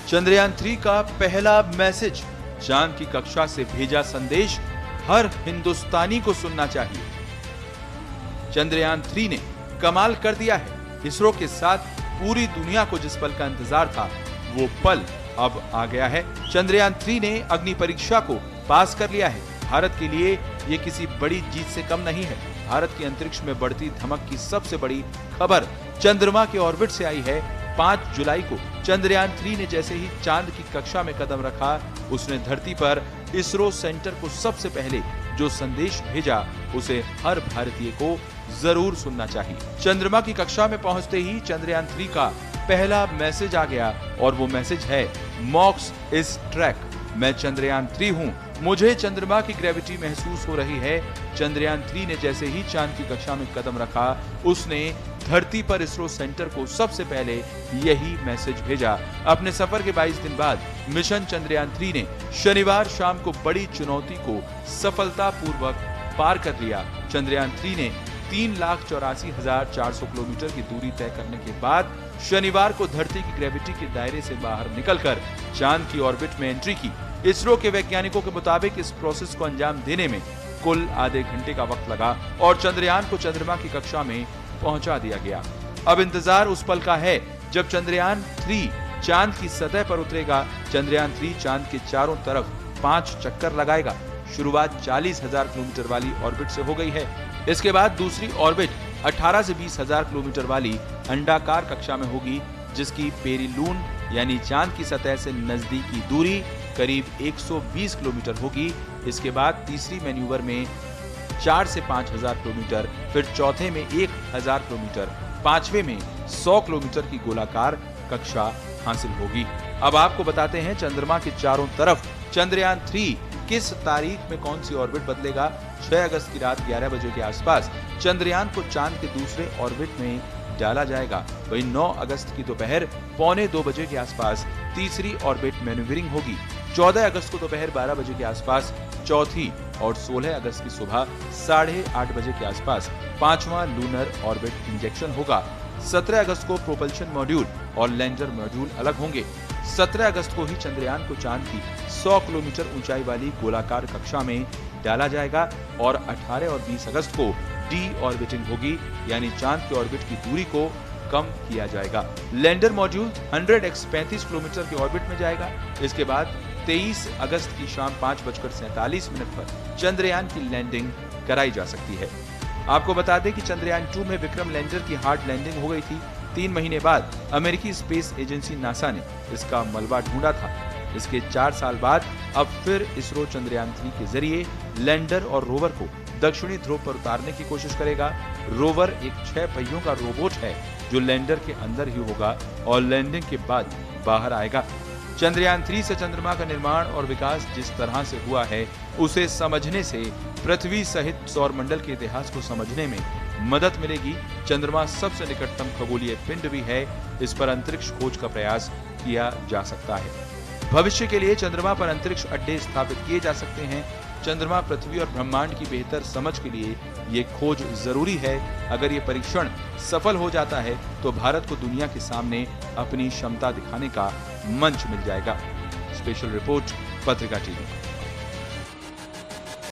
चंद्रयान 3 का पहला मैसेज, चांद की कक्षा से भेजा संदेश हर हिंदुस्तानी को सुनना चाहिए। चंद्रयान 3 ने कमाल कर दिया है। इसरो के साथ पूरी दुनिया को जिस पल का इंतजार था, वो पल अब आ गया है। चंद्रयान 3 ने अग्नि परीक्षा को पास कर लिया है। भारत के लिए ये किसी बड़ी जीत से कम नहीं है। भारत की अंतरिक्ष में बढ़ती धमक की सबसे बड़ी खबर चंद्रमा के ऑर्बिट से आई है। 5 जुलाई को चंद्रयान 3 ने जैसे ही चांद की कक्षा में कदम रखा, उसने धरती पर इसरो सेंटर को सबसे पहले जो संदेश भेजा, उसे हर भारतीय को जरूर सुनना चाहिए। चंद्रमा की कक्षा में पहुंचते ही चंद्रयान 3 का पहला मैसेज आ गया और वो मैसेज है, मॉक्स इज ट्रैक। मैं चंद्रयान 3 हूं, मुझे चंद्रमा की ग्रेविटी महसूस हो रही है। चंद्रयान 3 ने जैसे ही चांद की कक्षा में कदम रखा, उसने धरती पर इसरो सेंटर को सबसे पहले यही मैसेज भेजा। अपने सफर के 22 दिन बाद मिशन चंद्रयान 3 ने शनिवार शाम को बड़ी चुनौती को सफलतापूर्वक पार कर लिया। चंद्रयान 3 ने 3,84,400 किलोमीटर की दूरी तय करने के बाद शनिवार को धरती की ग्रेविटी के दायरे से बाहर निकलकर चांद की ऑर्बिट में एंट्री की। इसरो के वैज्ञानिकों के मुताबिक इस प्रोसेस को अंजाम देने में कुल आधे घंटे का वक्त लगा और चंद्रयान को चंद्रमा की कक्षा में पहुंचा दिया गया। अब इंतजार उस पल का है जब चंद्रयान 3 चांद की सतह पर उतरेगा। चंद्रयान 3 चांद के चारों तरफ 5 चक्कर लगाएगा। शुरुआत 40,000 किलोमीटर वाली ऑर्बिट से हो गई है। इसके बाद दूसरी ऑर्बिट 18 से 20,000 किलोमीटर वाली अंडाकार कक्षा में होगी, जिसकी पेरिलून यानी चांद की सतह से नजदीकी दूरी करीब 120 किलोमीटर होगी। इसके बाद तीसरी मैन्यूवर में 4 से 5,000 किलोमीटर, फिर चौथे में 1,000 किलोमीटर, पांचवे में 100 किलोमीटर की गोलाकार कक्षा हासिल होगी। अब आपको बताते हैं चंद्रमा के चारों तरफ चंद्रयान 3 किस तारीख में कौन सी ऑर्बिट बदलेगा। 6 अगस्त की रात 11 बजे के आसपास चंद्रयान को चांद के दूसरे ऑर्बिट में डाला जाएगा। वहीं 9 अगस्त की दोपहर 1:45 बजे के आसपास तीसरी ऑर्बिट मैन्यूवरिंग होगी। 14 अगस्त को दोपहर 12 बजे के आसपास चौथी और 16 अगस्त की सुबह 8:30 बजे के आसपास 5वां लूनर ऑर्बिट इंजेक्शन होगा। 17 अगस्त को प्रोपल्शन मॉड्यूल और लैंडर मॉड्यूल अलग होंगे। 17 अगस्त को ही चंद्रयान को चांद की 100 किलोमीटर ऊंचाई वाली गोलाकार कक्षा में डाला जाएगा और 18 और 20 अगस्त को डी ऑर्बिटिंग होगी, यानी चांद के ऑर्बिट की दूरी को कम किया जाएगा। लैंडर मॉड्यूल 100x35 किलोमीटर के ऑर्बिट में जाएगा। इसके बाद 23 अगस्त की शाम 5:47 पर चंद्रयान की लैंडिंग कराई जा सकती है। आपको बता दें कि चंद्रयान 2 में विक्रम लैंडर की हार्ड लैंडिंग हो गई थी। 3 महीने बाद अमेरिकी स्पेस एजेंसी नासा ने इसका मलबा ढूंढा था। इसके 4 साल बाद अब फिर इसरो चंद्रयान 3 के जरिए लैंडर और रोवर को दक्षिणी ध्रुव पर उतारने की कोशिश करेगा। रोवर एक 6 पहियों का रोबोट है जो लैंडर के अंदर ही होगा और लैंडिंग के बाद बाहर आएगा। चंद्रयान 3 से चंद्रमा का निर्माण और विकास जिस तरह से हुआ है, उसे समझने से पृथ्वी सहित सौरमंडल के इतिहास को समझने में मदद मिलेगी। चंद्रमा सबसे निकटतम खगोलीय पिंड भी है। इस पर अंतरिक्ष खोज का प्रयास किया जा सकता है। भविष्य के लिए चंद्रमा पर अंतरिक्ष अड्डे स्थापित किए जा सकते हैं। चंद्रमा, पृथ्वी और ब्रह्मांड की बेहतर समझ के लिए ये खोज जरूरी है। अगर ये परीक्षण सफल हो जाता है तो भारत को दुनिया के सामने अपनी क्षमता दिखाने का मंच मिल जाएगा। स्पेशल रिपोर्ट, पत्रिका टीवी।